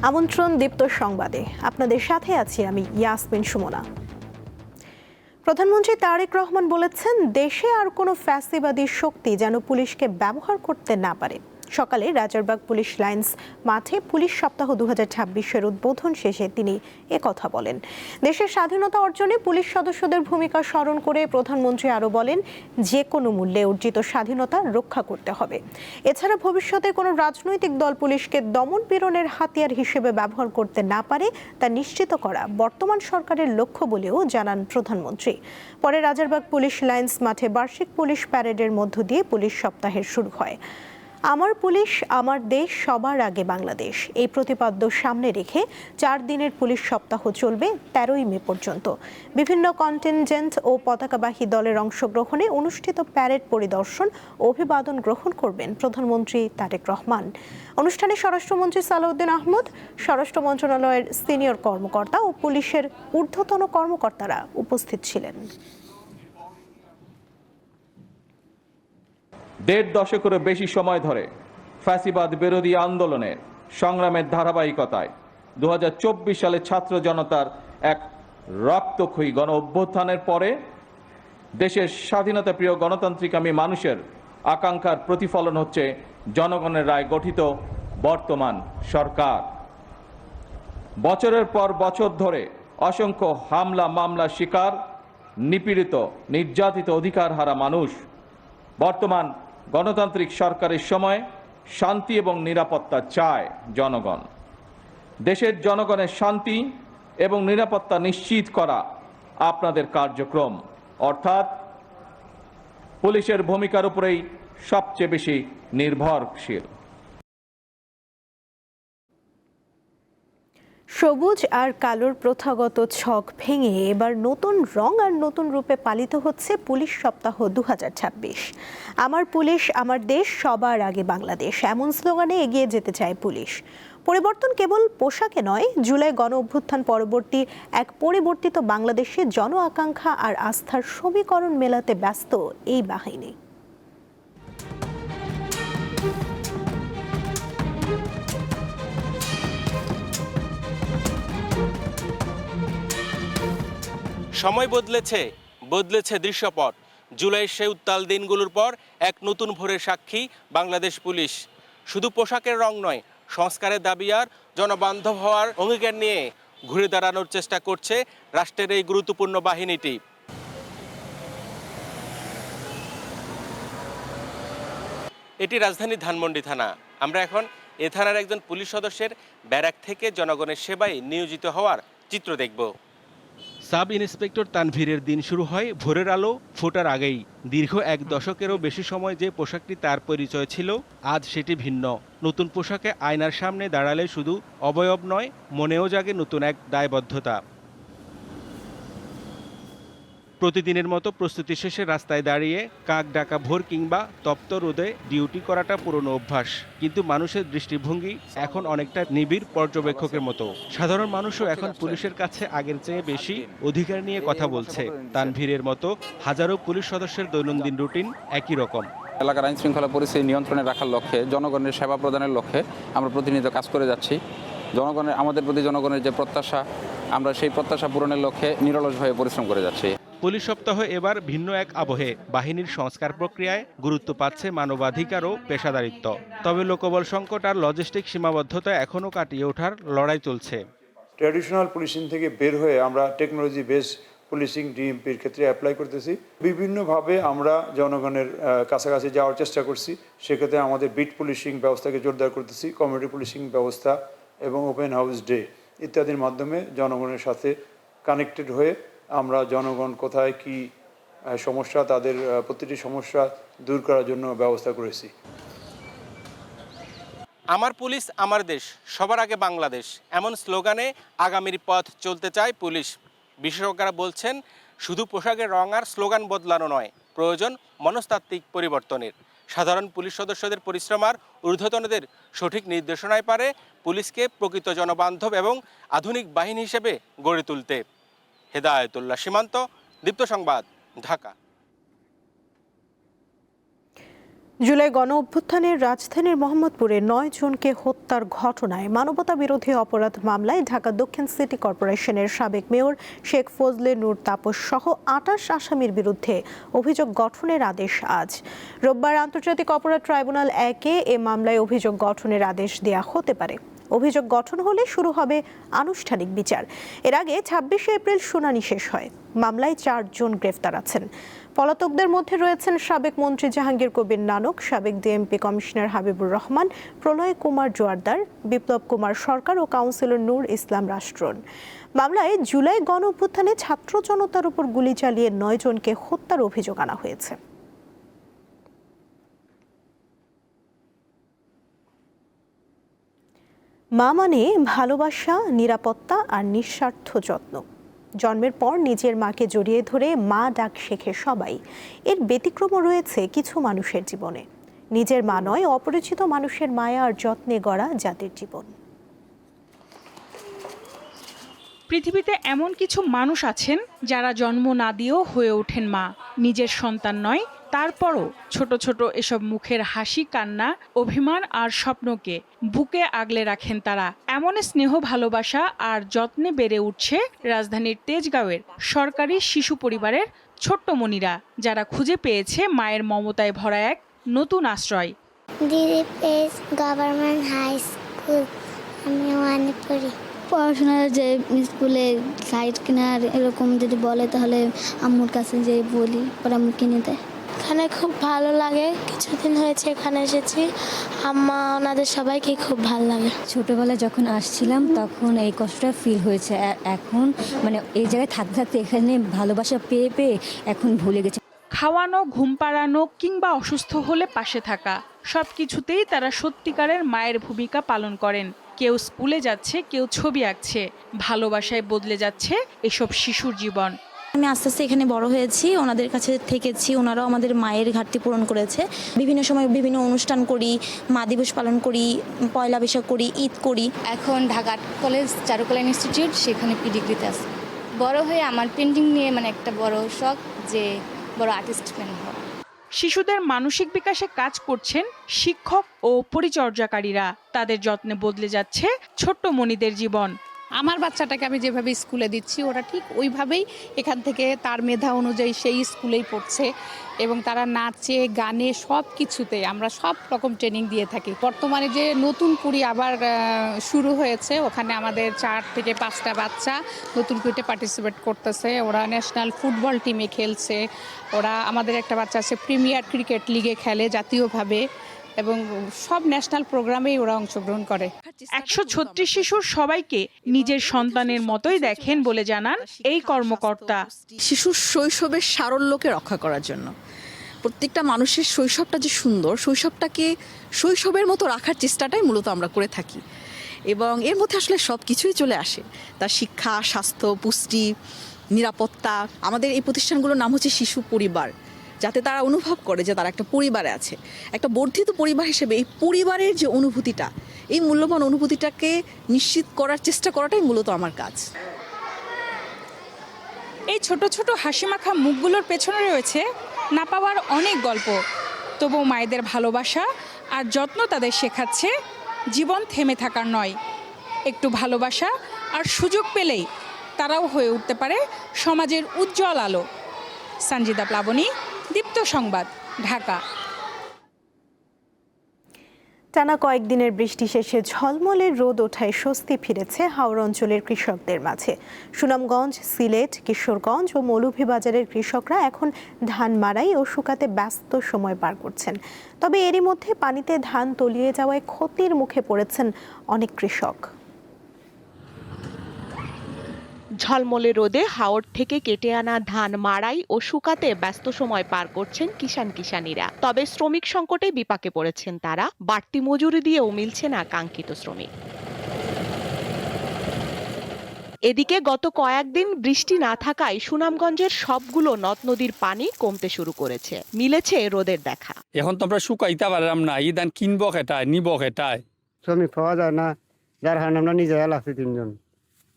আমন্ত্রণ দীপ্ত সংবাদে আপনাদের সাথে আছি আমি ইয়াসমিন সুমনা। প্রধানমন্ত্রী তারেক রহমান বলেছেন, দেশে আর কোনো ফ্যাসিবাদী শক্তি যেন পুলিশকে ব্যবহার করতে না পারে। সকালে রাজারবাগ পুলিশ লাইন্স মাঠে পুলিশ সপ্তাহ 2026-এর উদ্বোধন শেষে তিনি একথা বলেন। দেশের স্বাধীনতা অর্জনে পুলিশ সদস্যদের ভূমিকা স্মরণ করে প্রধানমন্ত্রী আরও বলেন, যে কোনো মূল্যে অর্জিত স্বাধীনতা রক্ষা করতে হবে। এছাড়া ভবিষ্যতে কোনো রাজনৈতিক দল পুলিশকে দমন পীড়নের হাতিয়ার হিসেবে ব্যবহার করতে না পারে তা নিশ্চিত করা বর্তমান সরকারের লক্ষ্য বলেও জানান প্রধানমন্ত্রী। পরে রাজারবাগ পুলিশ লাইন্স মাঠে বার্ষিক পুলিশ প্যারেডের মধ্য দিয়ে পুলিশ সপ্তাহের শুরু হয়। আমার পুলিশ আমার দেশ সবার আগে বাংলাদেশ এই প্রতিপাদ্য সামনে রেখে 4 দিনের পুলিশ সপ্তাহ চলবে 13ই মে পর্যন্ত। বিভিন্ন কন্টিনজেন্ট ও পতাকাবাহী দলের অংশগ্রহণে অনুষ্ঠিত প্যারেড পরিদর্শন ও অভিবাদন গ্রহণ করবেন প্রধানমন্ত্রী তারেক রহমান। অনুষ্ঠানে স্বরাষ্ট্রমন্ত্রী সালাউদ্দিন আহমদ, স্বরাষ্ট্র মন্ত্রণালয়ের সিনিয়র কর্মকর্তা ও পুলিশের ঊর্ধ্বতন কর্মকর্তারা উপস্থিত ছিলেন। 1.5 দশকেরও বেশি সময় ধরে ফ্যাসিবাদ বিরোধী আন্দোলনের সংগ্রামের ধারাবাহিকতায় 2024 সালে ছাত্র জনতার এক রক্তক্ষয়ী গণ অভ্যুত্থানের পরে দেশের স্বাধীনতা প্রিয় গণতান্ত্রিকামী মানুষের আকাঙ্ক্ষার প্রতিফলন হচ্ছে জনগণের রায় গঠিত বর্তমান সরকার। বছরের পর বছর ধরে অসংখ্য হামলা মামলা শিকার, নিপীড়িত নির্যাতিত অধিকারহারা মানুষ বর্তমান গণতান্ত্রিক সরকারের সময় শান্তি এবং নিরাপত্তা চায় জনগণ। দেশের জনগণের শান্তি এবং নিরাপত্তা নিশ্চিত করা আপনাদের কার্যক্রম, অর্থাৎ পুলিশের ভূমিকার উপরেই সবচেয়ে বেশি নির্ভরশীল। সবুজ আর কালোর প্রথাগত ছক ভেঙে এবার নতুন রং আর নতুন রূপে পালিত হচ্ছে পুলিশ সপ্তাহ 2026। আমার পুলিশ আমার দেশ সবার আগে বাংলাদেশ এমন স্লোগানে এগিয়ে যেতে চায় পুলিশ। পরিবর্তন কেবল পোশাকে নয়, জুলাই গণ অভ্যুত্থান পরবর্তী এক পরিবর্তিত বাংলাদেশে জন আকাঙ্ক্ষা আর আস্থার সমীকরণ মেলাতে ব্যস্ত এই বাহিনী। সময় বদলেছে দৃশ্যপট। জুলাইয়ের সেই উত্তাল দিনগুলোর পর এক নতুন ভোরের সাক্ষী বাংলাদেশ পুলিশ। শুধু পোশাকের রং নয়, সংস্কারের দাবি আর জনবান্ধব হওয়ার অঙ্গীকার নিয়ে ঘুরে দাঁড়ানোর চেষ্টা করছে রাষ্ট্রের এই গুরুত্বপূর্ণ বাহিনীটি। এটি রাজধানীর ধানমন্ডি থানা। আমরা এখন এ থানার একজন পুলিশ সদস্যের ব্যারাক থেকে জনগণের সেবায় নিয়োজিত হওয়ার চিত্র দেখব। সাব ইন্সপেক্টর তানভীরের দিন শুরু হয় ভোরের আলো ফোটার আগেই। দীর্ঘ 1 দশকেরও বেশি সময় যে পোশাকটি তার পরিচয় ছিল, আজ সেটি ভিন্ন। নতুন পোশাকে আয়নার সামনে দাঁড়ালে শুধু অবয়ব নয়, মনেও জাগে নতুন এক দায়বদ্ধতা। প্রতিদিনের মতো প্রস্তুতি শেষে রাস্তায় দাঁড়িয়ে কাক ডাকা ভোর কিংবা তপ্ত রোদে ডিউটি করাটা পুরনো অভ্যাস, কিন্তু মানুষের দৃষ্টিভঙ্গি এখন অনেকটা নিবিড় পর্যবেক্ষকের মতো। সাধারণ মানুষও এখন পুলিশের কাছে আগের চেয়ে বেশি অধিকার নিয়ে কথা বলছে। তানভীরের মতো হাজারো পুলিশ সদস্যের দৈনন্দিন রুটিন একই রকম। এলাকার আইন শৃঙ্খলা পরিস্থিতি নিয়ন্ত্রণে রাখার লক্ষ্যে, জনগণের সেবা প্রদানের লক্ষ্যে আমরা প্রতিনিয়ত কাজ করে যাচ্ছি। আমাদের প্রতি জনগণের যে প্রত্যাশা, আমরা সেই প্রত্যাশা পূরণের লক্ষ্যে নিরলসভাবে পরিশ্রম করে যাচ্ছি। পুলিশ সপ্তাহ এবার ভিন্ন এক আবহে। বাহিনীর সংস্কার প্রক্রিয়ায় গুরুত্ব পাচ্ছে মানবাধিকার ও পেশাদারিত্ব। তবে লোকবল সংকট আর লজিস্টিক সীমাবদ্ধতা এখনও কাটিয়ে ওঠার লড়াই চলছে। ট্র্যাডিশনাল পুলিশিং থেকে বের হয়ে আমরা টেকনোলজি বেসড পুলিশিং ডিএমপির ক্ষেত্রে অ্যাপ্লাই করতেছি। বিভিন্নভাবে আমরা জনগণের কাছাকাছি যাওয়ার চেষ্টা করছি। সেক্ষেত্রে আমাদের বিট পুলিশিং ব্যবস্থাকে জোরদার করতেছি, কমিউনিটি পুলিশিং ব্যবস্থা এবং ওপেন হাউস ডে ইত্যাদির মাধ্যমে জনগণের সাথে কানেক্টেড হয়ে আমরা জনগণ কোথায় কি সমস্যা, তাদের প্রতিটি সমস্যা দূর করার জন্য ব্যবস্থা করেছি। আমার পুলিশ আমার দেশ সবার আগে বাংলাদেশ এমন স্লোগানে আগামীর পথ চলতে চায় পুলিশ। বিশেষজ্ঞরা বলছেন, শুধু পোশাকের রং আর স্লোগান বদলানো নয়, প্রয়োজন মনস্তাত্ত্বিক পরিবর্তনের। সাধারণ পুলিশ সদস্যদের পরিশ্রম আর ঊর্ধ্বতনদের সঠিক নির্দেশনায় পারে পুলিশকে প্রকৃত জনবান্ধব এবং আধুনিক বাহিনী হিসেবে গড়ে তুলতে। হেদায়েতুল্লাহ সীমান্ত, দীপ্ত সংবাদ, ঢাকা। জুলাই গণ অভ্যুত্থানের রাজধানীর মোহাম্মদপুরে ৯ জনকে হত্যার ঘটনায় মানবতা বিরোধী অপরাধ মামলায় ঢাকা দক্ষিণ সিটি কর্পোরেশনের সাবেক মেয়র শেখ ফজলে নূর তাপস সহ ২৮ আসামির বিরুদ্ধে অভিযোগ গঠনের আদেশ আজ। রোববার আন্তর্জাতিক অপরাধ ট্রাইব্যুনাল ১-এ এ মামলায় অভিযোগ গঠনের আদেশ দেয়া হতে পারে। অভিযোগ গঠন হলে শুরু হবে আনুষ্ঠানিক বিচার। এর আগে ২৬শে এপ্রিল শুনানি শেষ হয়। মামলায় ৪ জন গ্রেফতার আছেন। পলাতকদের মধ্যে রয়েছেন সাবেক মন্ত্রী জাহাঙ্গীর কবির নানক, সাবেক ডিএমপি কমিশনার হাবিবুর রহমান, প্রলয় কুমার জোয়ারদার, বিপ্লব কুমার সরকার ও কাউন্সিলর নূর ইসলাম রাষ্ট্রন। মামলায় জুলাই গণ অভ্যুত্থানে ছাত্র জনতার উপর গুলি চালিয়ে ৯ জনকে হত্যার অভিযোগ আনা হয়েছে। মা মানে ভালোবাসা, নিরাপত্তা আর নিঃস্বার্থ যত্ন। জন্মের পর নিজের মাকে জড়িয়ে ধরে মা ডাক শেখে সবাই। এর ব্যতিক্রমও রয়েছে কিছু মানুষের জীবনে। নিজের মা নয়, অপরিচিত মানুষের মায়া আর যত্নে গড়া জাতির জীবন। পৃথিবীতে এমন কিছু মানুষ আছেন যারা জন্ম না দিয়েও হয়ে ওঠেন মা। নিজের সন্তান নয়, তারপরও ছোট ছোট এসব মুখের হাসি, কান্না, অভিমান আর স্বপ্নকে বুকে আগলে রাখেন তারা। এমন স্নেহ, ভালোবাসা আর যত্নে বেড়ে উঠছে রাজধানীর তেজগাঁওয়ের সরকারি শিশু পরিবারের ছোট্ট মনিরা, যারা খুঁজে পেয়েছে মায়ের মমতায় ভরা এক নতুন আশ্রয়। দিলীপ গভর্নমেন্ট হাই স্কুল, আমি ওয়ানে পড়ি। পড়াশোনার যে স্কুলে সাইড কেনার এরকম যদি বলে তাহলে আম্মুর কাছে যে বলি, পরে আম্মু কিনে দেয়। এখানে খুব ভালো লাগে, কিছুদিন হয়েছে এখানে এসেছি। আম্মা ওনাদের সবাইকে খুব ভালো লাগে। ছোটোবেলায় যখন আসছিলাম তখন এই কষ্টটা ফিল হয়েছে, এখন মানে এই জায়গায় থাকতে থাকতে এখানে ভালোবাসা পেয়ে পেয়ে এখন ভুলে গেছে। খাওয়ানো, ঘুম পাড়ানো কিংবা অসুস্থ হলে পাশে থাকা, সবকিছুতেই তারা সত্যিকারের মায়ের ভূমিকা পালন করেন। কেউ স্কুলে যাচ্ছে, কেউ ছবি আঁকছে। ভালোবাসায় বদলে যাচ্ছে এসব শিশুর জীবন। আমি আস্তে আস্তে এখানে বড় হয়েছি, ওনাদের কাছে থেকেছি, ওনারাও আমাদের মায়ের ঘাটতি পূরণ করেছে। বিভিন্ন সময় বিভিন্ন অনুষ্ঠান করি, মা দিবস পালন করি, পয়লা বৈশাখ করি, ঈদ করি। এখন ঢাকা আর্ট কলেজ চারুকলা ইনস্টিটিউট, সেখানে ডিগ্রিতে আছে। বড় হয়ে আমার পেন্টিং নিয়ে মানে একটা বড় শখ যে বড় আর্টিস্ট হওয়া। শিশুদের মানসিক বিকাশে কাজ করছেন শিক্ষক ও পরিচর্যাকারীরা। তাদের যত্নে বদলে যাচ্ছে ছোট্ট মনিদের জীবন। আমার বাচ্চাটাকে আমি যেভাবে স্কুলে দিচ্ছি, ওরা ঠিক ওইভাবেই এখান থেকে তার মেধা অনুযায়ী সেই স্কুলেই পড়ছে এবং তারা নাচে, গানে সব কিছুতে আমরা সব রকম ট্রেনিং দিয়ে থাকি। বর্তমানে যে নতুন কুড়ি আবার শুরু হয়েছে, ওখানে আমাদের 4 থেকে 5টা বাচ্চা নতুন কুড়িতে পার্টিসিপেট করতেছে। ওরা ন্যাশনাল ফুটবল টিমে খেলছে, ওরা আমাদের একটা বাচ্চা আছে প্রিমিয়ার ক্রিকেট লিগে খেলে জাতীয়ভাবে, এবং সব ন্যাশনাল প্রোগ্রামেই ওরা অংশগ্রহণ করে। 136 শিশুর সবাইকে নিজের সন্তানের মতোই দেখেন বলে জানান এই কর্মকর্তা। শিশুর শৈশবের সারল্যকে রক্ষা করার জন্য প্রত্যেকটা মানুষের শৈশবটা যে সুন্দর, শৈশবটাকে শৈশবের মতো রাখার চেষ্টাটাই মূলত আমরা করে থাকি, এবং এর মধ্যে আসলে সব কিছুই চলে আসে। তার শিক্ষা, স্বাস্থ্য, পুষ্টি, নিরাপত্তা। আমাদের এই প্রতিষ্ঠানগুলোর নাম হচ্ছে শিশু পরিবার, যাতে তারা অনুভব করে যে তারা একটা পরিবারে আছে। একটা বর্ধিত পরিবার হিসেবে এই পরিবারের যে অনুভূতিটা, এই মূল্যবান অনুভূতিটাকে নিশ্চিত করার চেষ্টা করাটাই মূলত আমার কাজ। এই ছোট ছোট হাসিমাখা মুখগুলোর পেছনে রয়েছে না পাওয়ার অনেক গল্প। তবুও মায়েদের ভালোবাসা আর যত্ন তাদের শেখাচ্ছে জীবন থেমে থাকার নয়। একটু ভালোবাসা আর সুযোগ পেলেই তারাও হয়ে উঠতে পারে সমাজের উজ্জ্বল আলো। সঞ্জিদা প্লাবনী, দীপ্ত সংবাদ, ঢাকা। টানা কয়েকদিনের বৃষ্টি শেষে ঝলমলে রোদ ওঠায় স্বস্তি ফিরেছে হাওড়া অঞ্চলের কৃষকদের মাঝে। সুনামগঞ্জ, সিলেট, কিশোরগঞ্জ ও মৌলভীবাজারের কৃষকরা এখন ধান মাড়াই ও শুকাতে ব্যস্ত সময় পার করছেন। তবে এরই মধ্যে পানিতে ধান তলিয়ে যাওয়ায় ক্ষতির মুখে পড়েছেন অনেক কৃষক। ঝলমলে রোদে হাওর থেকে কেটে আনা ধান মাড়াই ও শুকাতে ব্যস্ত সময় পার করছেন কিষানীরা। তবে শ্রমিক সংকটে বিপাকে পড়েছেন তারা। বাড়তি মজুরি দিয়েও মিলছে না কাঙ্ক্ষিত শ্রমিক। এদিকে গত কয়েকদিন বৃষ্টি না থাকায় সুনামগঞ্জের সবগুলো নদ নদীর পানি কমতে শুরু করেছে। মিলেছে রোদের দেখা। এখন তো আমরা শুকাইতে পারলাম না, এই ধান কিনবো খেটায়, নিব খেটায়। শ্রমিক পাওয়া যায় না, যার কারণে আমরা নিজে লাগছি 3 জন।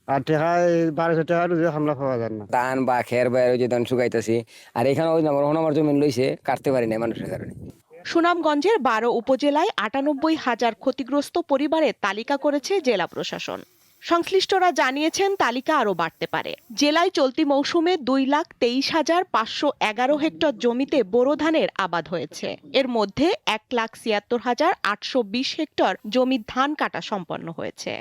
আর টাকা 1200 টাকা রোজে হামলা পাওয়া যায় না। ধান বা খের বাইরে যে ধান শুকাইতেছি, আর এখানে ওই আমার জমি লইছে, কাটতে পারি না মানুষের কারণে। সুনামগঞ্জের 12 উপজেলায় 98,000 ক্ষতিগ্রস্ত পরিবারের তালিকা করেছে জেলা প্রশাসন। সংশ্লিষ্টরা জানিয়েছেন তালিকা আরও বাড়তে পারে। জেলায় চলতি মৌসুমে 2,23,511 হেক্টর জমিতে বোরো ধানের আবাদ হয়েছে। এর মধ্যে 1,76,820 হেক্টর জমি ধান কাটা সম্পন্ন হয়েছে।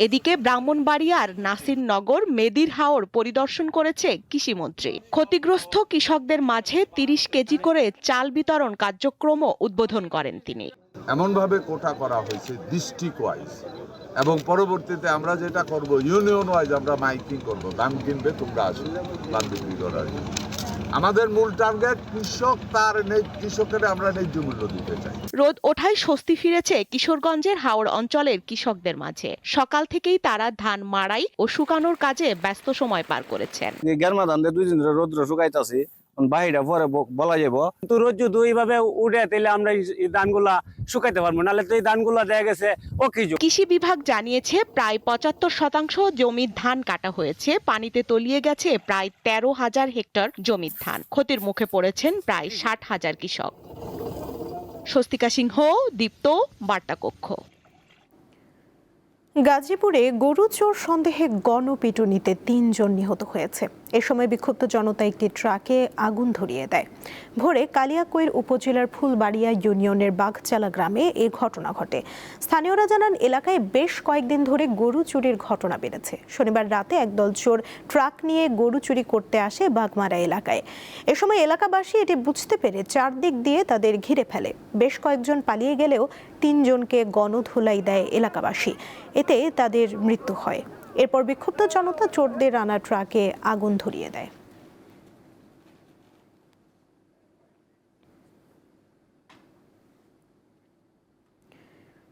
এদিকে ব্রাহ্মণবাড়িয়ার নাসিরনগর মেদির হাওর পরিদর্শন করেছে কৃষিমন্ত্রী। ক্ষতিগ্রস্ত কৃষকদের মাঝে 30 কেজি করে চাল বিতরণ কার্যক্রমও উদ্বোধন করেন তিনি। এমনভাবে কোটা করা হয়েছে ডিস্ট্রিক্ট ওয়াইজ, এবং পরবর্তীতে আমরা যেটা করব ইউনিয়ন ওয়াইজ আমরা মাইকিং করব, ধান কিনবে তোমরা আসো ধান বিক্রি করার জন্য। আমাদের মূল টার্গেট কৃষক, তার কৃষকের আমরা ন্যায্য মূল্য দিতে চাই। রোদ ওঠায় স্বস্তি ফিরেছে কিশোরগঞ্জের হাওর অঞ্চলের কৃষকদের মাঝে। সকাল থেকেই তারা ধান মাড়াই ও শুকানোর কাজে ব্যস্ত সময় পার করেছেন। গেরমা ধান 2 দিন ধরে রোদ্র শুকাইতাছি, বাহিরা পরে বলা যাব, কিন্তু রোদ যদি এইভাবে উঠে তাহলে আমরা এই ধানগুলা শুকাইতে পারবো, নাহলে তো এই ধানগুলা দেখা গেছে অকৃত। কৃষি বিভাগ জানিয়েছে প্রায় 75% জমির ধান কাটা হয়েছে। পানিতে তলিয়ে গেছে প্রায় 13,000 হেক্টর জমির ধান। ক্ষতির মুখে পড়েছেন প্রায় 60,000 কৃষক। স্বস্তিকা সিংহ, দীপ্ত, বার্তাকক্ষ। গাজীপুরে গরু চোর সন্দেহে গণপিটুনিতে 3 জন নিহত হয়েছে। এ সময় বিক্ষুব্ধ জনতা একটি ট্রাকে আগুন ধরিয়ে দেয়। ভোরে কালিয়াকৈর উপজেলার ফুলবাড়িয়া ইউনিয়নের বাঘচালা গ্রামে এই ঘটনা ঘটে। স্থানীয়রা জানান এলাকায় বেশ কয়েকদিন ধরে গরু চুরির ঘটনা বেড়েছে। শনিবার রাতে একদল চোর ট্রাক নিয়ে গরু চুরি করতে আসে বাঘমারা এলাকায়। এ সময় এলাকাবাসী এটি বুঝতে পেরে চারদিক দিয়ে তাদের ঘিরে ফেলে। বেশ কয়েকজন পালিয়ে গেলেও 3 জনকে গণধুলাই দেয় এলাকাবাসী। এতে তাদের মৃত্যু হয়। এরপর বিক্ষুব্ধ জনতা চোরদের আনা ট্রাকে আগুন ধরিয়ে দেয়।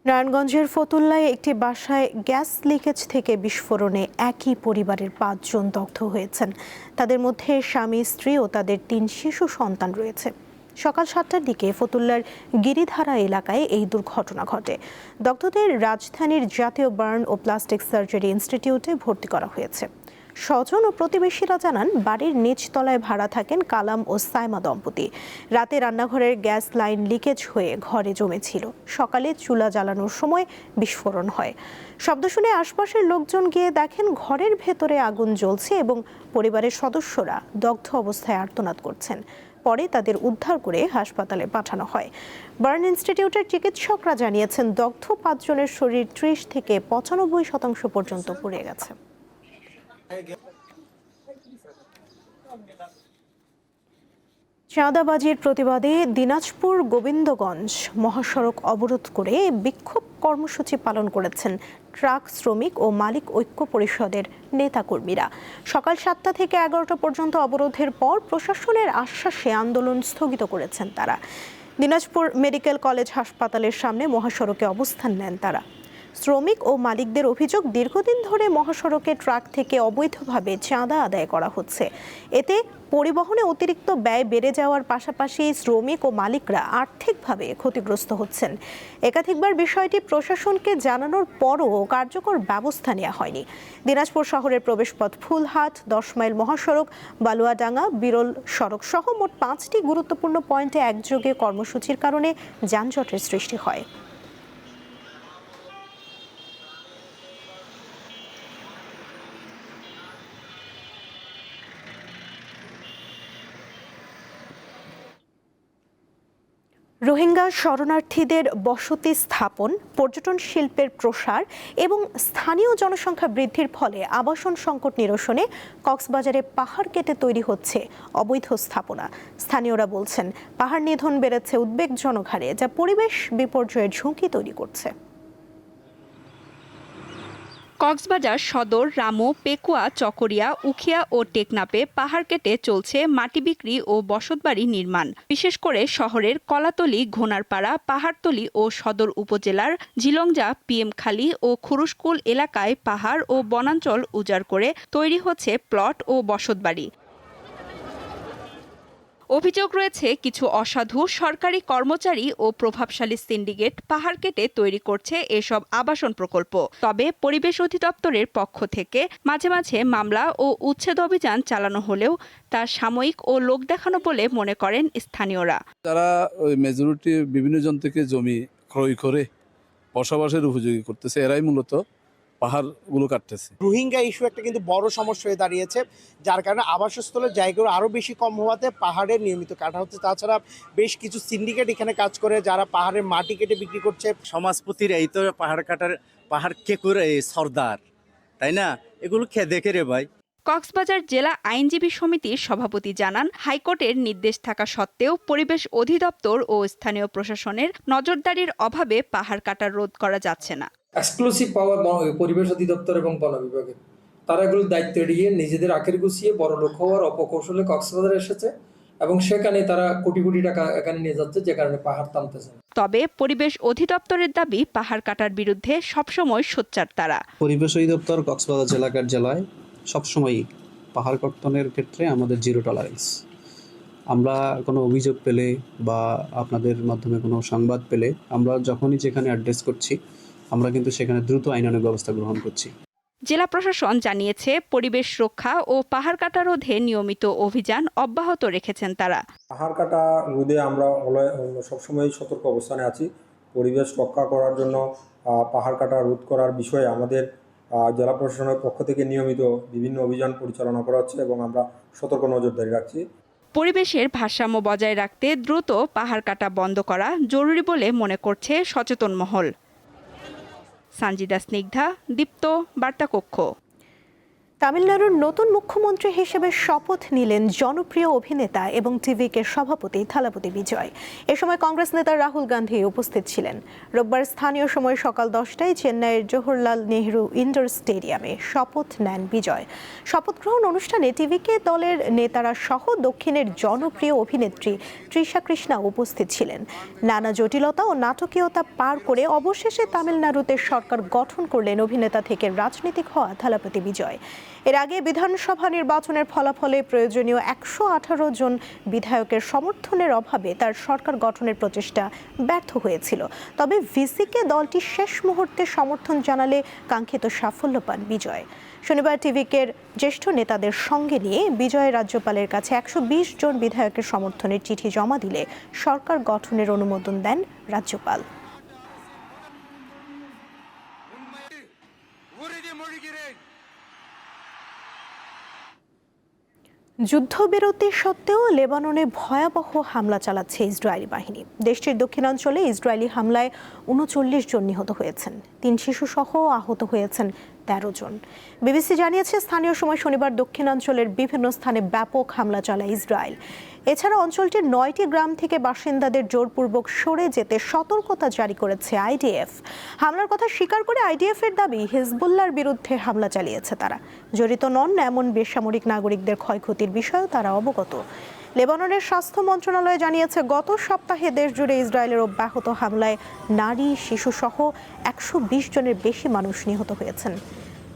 নারায়ণগঞ্জের ফতুল্লায় একটি বাসায় গ্যাস লিকেজ থেকে বিস্ফোরণে একই পরিবারের 5 জন দগ্ধ হয়েছেন। তাদের মধ্যে স্বামী, স্ত্রী ও তাদের 3 শিশু সন্তান রয়েছে। সকাল 7টার দিকে ফতুল্লার গিরিধারা এলাকায় এই দুর্ঘটনা ঘটে। দগ্ধদের রাজধানীর জাতীয় বার্ন ও প্লাস্টিক সার্জারি ইনস্টিটিউটে ভর্তি করা হয়েছে। স্বজন ও প্রতিবেশীরা জানান বাড়ির নিচতলায় ভাড়া থাকেন কালাম ও সাইমা দম্পতি। রাতে রান্নাঘরের গ্যাস লাইন লিকেজ হয়ে ঘরে জমেছিল। সকালে চুলা জ্বালানোর সময় বিস্ফোরণ হয়। শব্দ শুনে আশপাশের লোকজন গিয়ে দেখেন ঘরের ভেতরে আগুন জ্বলছে এবং পরিবারের সদস্যরা দগ্ধ অবস্থায় আর্তনাদ করছেন। পরে তাদের উদ্ধার করে হাসপাতালে পাঠানো হয়। বার্ন ইনস্টিটিউটের চিকিৎসকরা জানিয়েছেন দগ্ধ 5 জনের শরীর 30 থেকে 95% পর্যন্ত পুড়ে গেছে। চাঁদাবাজির প্রতিবাদে দিনাজপুর গোবিন্দগঞ্জ মহাসড়ক অবরোধ করে বিক্ষোভ কর্মসূচি পালন করেছেন ট্রাক শ্রমিক ও মালিক ঐক্য পরিষদের নেতাকর্মীরা। সকাল 7টা থেকে 11টা পর্যন্ত অবরোধের পর প্রশাসনের আশ্বাসে আন্দোলন স্থগিত করেছেন তারা। দিনাজপুর মেডিকেল কলেজ হাসপাতালের সামনে মহাসড়কে অবস্থান নেন তারা। শ্রমিক ও মালিকদের অভিযোগ, দীর্ঘদিন ধরে মহাসড়কে ট্রাক থেকে অবৈধভাবে চাঁদা আদায় করা হচ্ছে। এতে পরিবহনে অতিরিক্ত ব্যয় বেড়ে যাওয়ার পাশাপাশি শ্রমিক ও মালিকরা আর্থিকভাবে ক্ষতিগ্রস্ত হচ্ছেন। একাধিকবার বিষয়টি প্রশাসনকে জানানোর পরও কার্যকর ব্যবস্থা নেওয়া হয়নি। দিনাজপুর শহরের প্রবেশপথ ফুলহাট, 10 মাইল মহাসড়ক, বালুয়াডাঙ্গা, বিরল সড়ক সহ মোট 5টি গুরুত্বপূর্ণ পয়েন্টে একযোগে কর্মসূচির কারণে যানজটের সৃষ্টি হয়। রোহিঙ্গা শরণার্থীদের বসতি স্থাপন, পর্যটন শিল্পের প্রসার এবং স্থানীয় জনসংখ্যা বৃদ্ধির ফলে আবাসন সংকট নিরসনে কক্সবাজারে পাহাড় কেটে তৈরি হচ্ছে অবৈধ স্থাপনা। স্থানীয়রা বলছেন পাহাড় নিধন বেড়েছে উদ্বেগজনক হারে, যা পরিবেশ বিপর্যয়ের ঝুঁকি তৈরি করছে। কক্সবাজার সদর, রামু, পেকুয়া, চকরিয়া, উখিয়া ও টেকনাপে পাহাড় কেটে চলছে মাটি বিক্রি ও বসতবাড়ি নির্মাণ। বিশেষ করে শহরের কলাতলি, ঘোনারপাড়া, পাহাড়তলি ও সদর উপজেলার ঝিলংজা, পিএমখালী ও খুরুশকুল এলাকায় পাহাড় ও বনাঞ্চল উজাড় করে তৈরি হচ্ছে প্লট ও বসতবাড়ি। অভিযোগ রয়েছে কিছু অসাধু সরকারি কর্মচারী ও প্রভাবশালী সিন্ডিকেট পাহাড় কেটে তৈরি করছে এসব আবাসন প্রকল্প। তবে পরিবেশ অধিদপ্তরের পক্ষ থেকে মাঝে মাঝে মামলা ও উচ্ছেদ অভিযান চালানো হলেও তা সাময়িক ও লোক দেখানো বলে মনে করেন স্থানীয়রা। যারা ওই মেজরিটি বিভিন্ন জন থেকে জমি ক্রয় করে বসবাসের উপযোগী করতেছে, এরাই মূলত পাহাড়গুলো কাটতেছে। রোহিঙ্গা ইস্যু একটা কিন্তু বড় সমস্যা হয়ে দাঁড়িয়েছে, যার কারণে আবাসস্থলের জায়গাগুলো আরও বেশি কম হওয়াতে পাহাড়ের নিয়মিত কাটা হচ্ছে। তাছাড়া বেশ কিছু সিন্ডিকেট এখানে কাজ করে, যারা পাহাড়ের মাটি কেটে বিক্রি করছে। সমাজপতির এই তো পাহাড় কে করে সর্দার, তাই না? এগুলো খেয়ে দেখে রে ভাই। কক্সবাজার জেলা আইনজীবী সমিতির সভাপতি জানান, হাইকোর্টের নির্দেশ থাকা সত্ত্বেও পরিবেশ অধিদপ্তর ও স্থানীয় প্রশাসনের নজরদারির অভাবে পাহাড় কাটা রোধ করা যাচ্ছে না। এক্সক্লুসিভ পাওয়ার পরিবেশ অধিদপ্তর এবং বন বিভাগের, তারা এগুলো দায়িত্ব এড়িয়ে নিজেদের আখের গুছিয়ে বড় লোক হওয়ার অপকৌশলে কক্সবাজারে এসেছে এবং সেখানে তারা কোটি কোটি টাকা এখানে নিয়ে যাচ্ছে, যে কারণে পাহাড় টানতেছে। তবে পরিবেশ অধিদপ্তরের দাবি, পাহাড় কাটার বিরুদ্ধে সবসময় সোচ্চার তারা। পরিবেশ অধিদপ্তর কক্সবাজার জেলা কার্যালয় সবসময়ই পাহাড় কর্তনের ক্ষেত্রে আমাদের জিরো টলারেন্স। আমরা কোনো অভিযোগ পেলে বা আপনাদের মাধ্যমে কোনো সংবাদ পেলে আমরা যখনই যেখানে অ্যাড্রেস করছি, আমরা কিন্তু সেখানে দ্রুত আইনানুগ ব্যবস্থা গ্রহণ করছি। জেলা প্রশাসন জানিয়েছে, পরিবেশ রক্ষা ও পাহাড় কাটা রোধে নিয়মিত অভিযান অব্যাহত রেখেছেন তারা। পাহাড় কাটা রোধে আমরা সবসময় সতর্ক অবস্থানে আছি। পরিবেশ রক্ষা করার জন্য পাহাড় কাটা রোধ করার বিষয়ে আমাদের জেলা প্রশাসনের পক্ষ থেকে নিয়মিত বিভিন্ন অভিযান পরিচালনা করা হচ্ছে এবং আমরা সতর্ক নজরদারি রাখছি। পরিবেশের ভারসাম্য বজায় রাখতে দ্রুত পাহাড় কাটা বন্ধ করা জরুরি বলে মনে করছে সচেতন মহল। সঞ্জিদা স্নিগ্ধা, দীপ্ত, বার্তাকক্ষ। তামিলনাড়ুর নতুন মুখ্যমন্ত্রী হিসেবে শপথ নিলেন জনপ্রিয় অভিনেতা এবং টিভিকে সভাপতি থালাপতি বিজয়। এ সময় কংগ্রেস নেতা রাহুল গান্ধী উপস্থিত ছিলেন। রোববার স্থানীয় সময় সকাল 10টায় চেন্নাইয়ের জওহরলাল নেহরু ইনডোর স্টেডিয়ামে শপথ নেন বিজয়। শপথ গ্রহণ অনুষ্ঠানে টিভিকে দলের নেতারা সহ দক্ষিণের জনপ্রিয় অভিনেত্রী তৃষা কৃষ্ণা উপস্থিত ছিলেন। নানা জটিলতা ও নাটকীয়তা পার করে অবশেষে তামিলনাড়ুতে সরকার গঠন করলেন অভিনেতা থেকে রাজনীতিক হওয়া থালাপতি বিজয়। এর আগে বিধানসভা নির্বাচনের ফলাফলে প্রয়োজনীয় 118 জন বিধায়কের সমর্থনের অভাবে তার সরকার গঠনের প্রচেষ্টা ব্যর্থ হয়েছিল। তবে ভিসিকে দলটি শেষ মুহূর্তে সমর্থন জানালে কাঙ্ক্ষিত সাফল্য পান বিজয়। শনিবার টিভিকের জ্যেষ্ঠ নেতাদের সঙ্গে নিয়ে বিজয় রাজ্যপালের কাছে 120 জন বিধায়কের সমর্থনের চিঠি জমা দিলে সরকার গঠনের অনুমোদন দেন রাজ্যপাল। যুদ্ধবিরতি সত্ত্বেও লেবাননে ভয়াবহ হামলা চালাচ্ছে ইসরায়েলি বাহিনী। দেশটির দক্ষিণাঞ্চলে ইসরায়েলি হামলায় 39 জন নিহত হয়েছেন, 3 শিশুসহ আহত হয়েছেন 13 জন। বিবিসি জানিয়েছে, স্থানীয় সময় শনিবার দক্ষিণাঞ্চলের বিভিন্ন স্থানে ব্যাপক হামলা চালায় ইসরায়েল। এছাড়া অঞ্চলটির 9টি গ্রাম থেকে বাসিন্দাদের জোরপূর্বক সরে যেতে সতর্কতা জারি করেছে আইডিএফ। হামলার কথা স্বীকার করে আইডিএফের দাবি, হিজবুল্লাহর বিরুদ্ধে হামলা চালিয়েছে তারা। জড়িত নন এমন বেসামরিক নাগরিকদের ক্ষয়ক্ষতির বিষয়েও তারা অবগত। লেবাননের স্বাস্থ্য মন্ত্রণালয় জানিয়েছে, গত সপ্তাহে দেশ জুড়ে ইসরায়েলের অব্যাহত হামলায় নারী, শিশুসহ 120 জনের বেশি মানুষ নিহত হয়েছেন।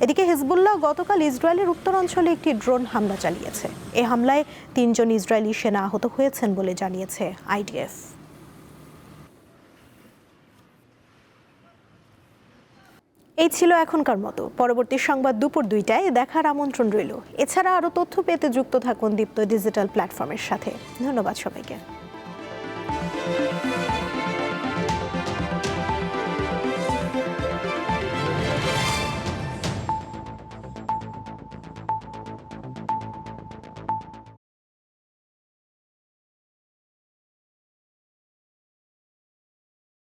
এদিকে হিজবুল্লাহ গতকাল ইসরায়েলের উত্তরাঞ্চলে একটি ড্রোন হামলা চালিয়েছে। এ হামলায় 3 জন ইসরায়েলি সেনা আহত হয়েছেন বলে জানিয়েছে আইডিএফ। এই ছিল এখনকার মতো। পরবর্তী সংবাদ দুপুর 2টায় দেখার আমন্ত্রণ রইল। এছাড়া আরও তথ্য পেতে যুক্ত থাকুন দীপ্ত ডিজিটাল প্ল্যাটফর্মের সাথে। ধন্যবাদ সবাইকে।